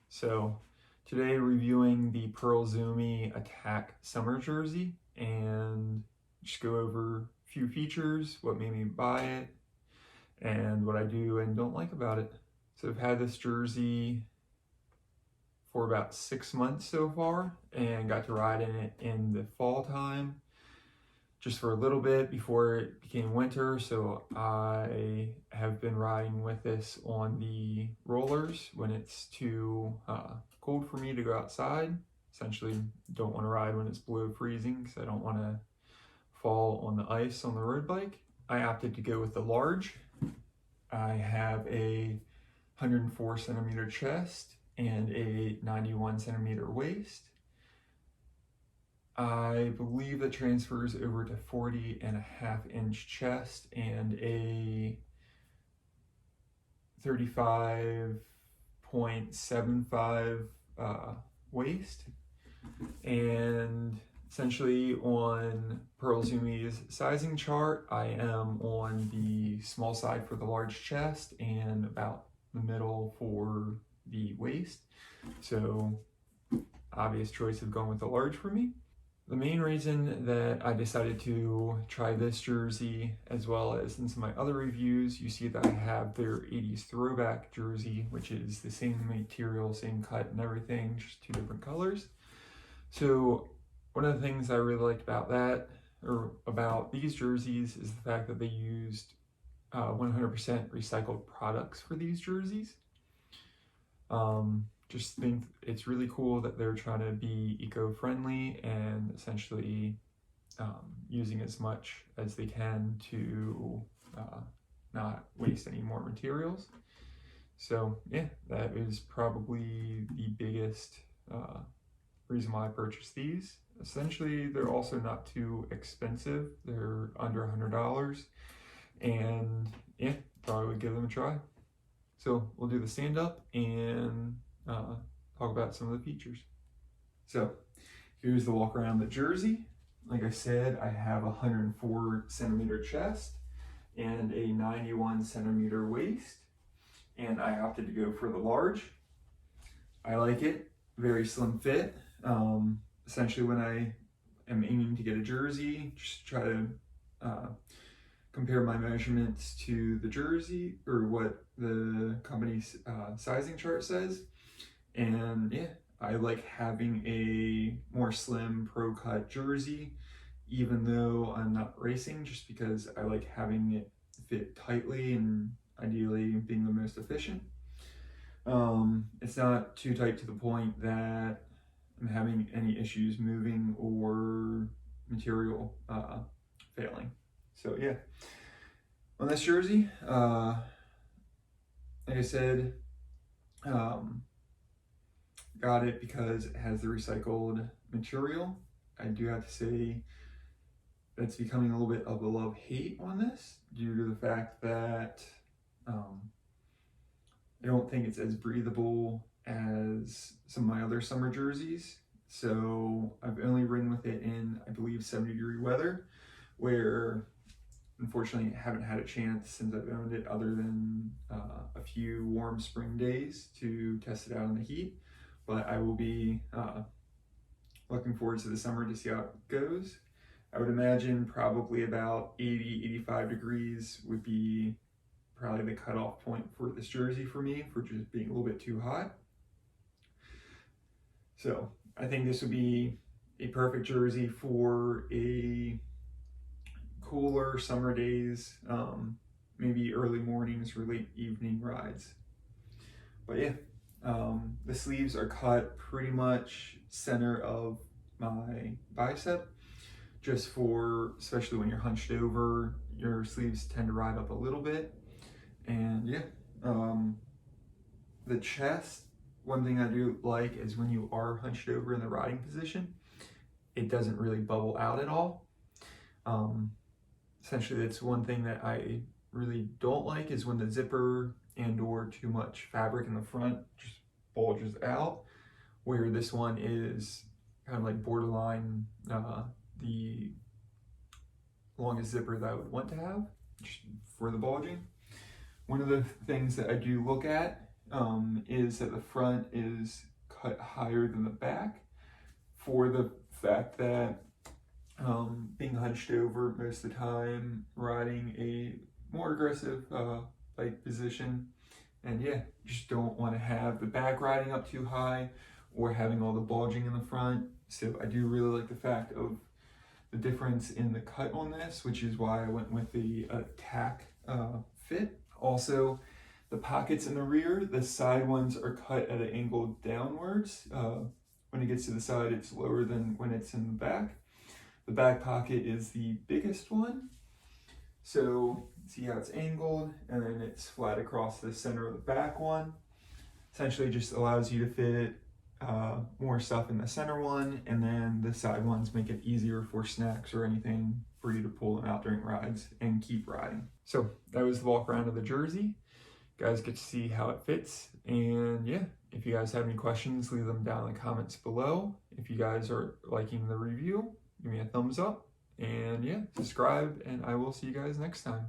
So today reviewing the Pearl Izumi Attack Summer Jersey and just go over a few features, what made me buy it, and what I do and don't like about it. So I've had this jersey for about 6 months so far and got to ride in it in the fall time just for a little bit before it became winter. So I have been riding with this on the rollers when it's too cold for me to go outside. Essentially don't want to ride when it's below freezing because I don't want to fall on the ice on the road bike. I opted to go with the large. I have a 104 centimeter chest and a 91 centimeter waist. I believe that transfers over to 40.5-inch chest and a 35.75 waist. And essentially on Pearl Izumi's sizing chart, I am on the small side for the large chest and about the middle for the waist. So obvious choice of going with the large for me. The main reason that I decided to try this jersey, as well as in some of my other reviews, you see that I have their 80s throwback jersey, which is the same material, same cut and everything, just two different colors. So one of the things I really liked about that, or about these jerseys, is the fact that they used 100% recycled products for these jerseys. Just think it's really cool that they're trying to be eco-friendly and essentially using as much as they can to not waste any more materials. So yeah, that is probably the biggest reason why I purchased these. Essentially, they're also not too expensive. They're under $100, and yeah, probably would give them a try. So we'll do the stand up and talk about some of the features. So here's the walk around the jersey. Like I said, I have a 104 centimeter chest and a 91 centimeter waist, and I opted to go for the large. I like it, very slim fit. Essentially when I am aiming to get a jersey, just try to compare my measurements to the jersey or what the company's sizing chart says. And yeah, I like having a more slim pro cut jersey, even though I'm not racing, just because I like having it fit tightly and ideally being the most efficient. It's not too tight to the point that I'm having any issues moving or material failing. So yeah, on this jersey, like I said, got it because it has the recycled material. I do have to say that's becoming a little bit of a love-hate on this due to the fact that I don't think it's as breathable as some of my other summer jerseys. So I've only ridden with it in, I believe, 70-degree weather, where unfortunately I haven't had a chance since I've owned it other than a few warm spring days to test it out in the heat. But I will be looking forward to the summer to see how it goes. I would imagine probably about 80, 85 degrees would be probably the cutoff point for this jersey for me, for just being a little bit too hot. So I think this would be a perfect jersey for a cooler summer days, maybe early mornings or late evening rides. But yeah, the sleeves are cut pretty much center of my bicep, just for, especially when you're hunched over, your sleeves tend to ride up a little bit. And yeah, the chest, one thing I do like is when you are hunched over in the riding position, it doesn't really bubble out at all. Essentially, that's one thing that I really don't like, is when the zipper and or too much fabric in the front just bulges out, where this one is kind of like borderline the longest zipper that I would want to have just for the bulging. One of the things that I do look at is that the front is cut higher than the back for the fact that being hunched over most of the time, riding a more aggressive bike position, and yeah, just don't want to have the back riding up too high or having all the bulging in the front. So I do really like the fact of the difference in the cut on this, which is why I went with the tack fit. Also, the pockets in the rear, the side ones are cut at an angle downwards. When it gets to the side, it's lower than when it's in the back. The back pocket is the biggest one. So see how it's angled, and then it's flat across the center of the back one. Essentially just allows you to fit more stuff in the center one, and then the side ones make it easier for snacks or anything for you to pull them out during rides and keep riding. So that was the walk around of the Jersey. You guys get to see how it fits, and yeah, if you guys have any questions, leave them down in the comments below. If you guys are liking the review, give me a thumbs up, and yeah, subscribe, and I will see you guys next time.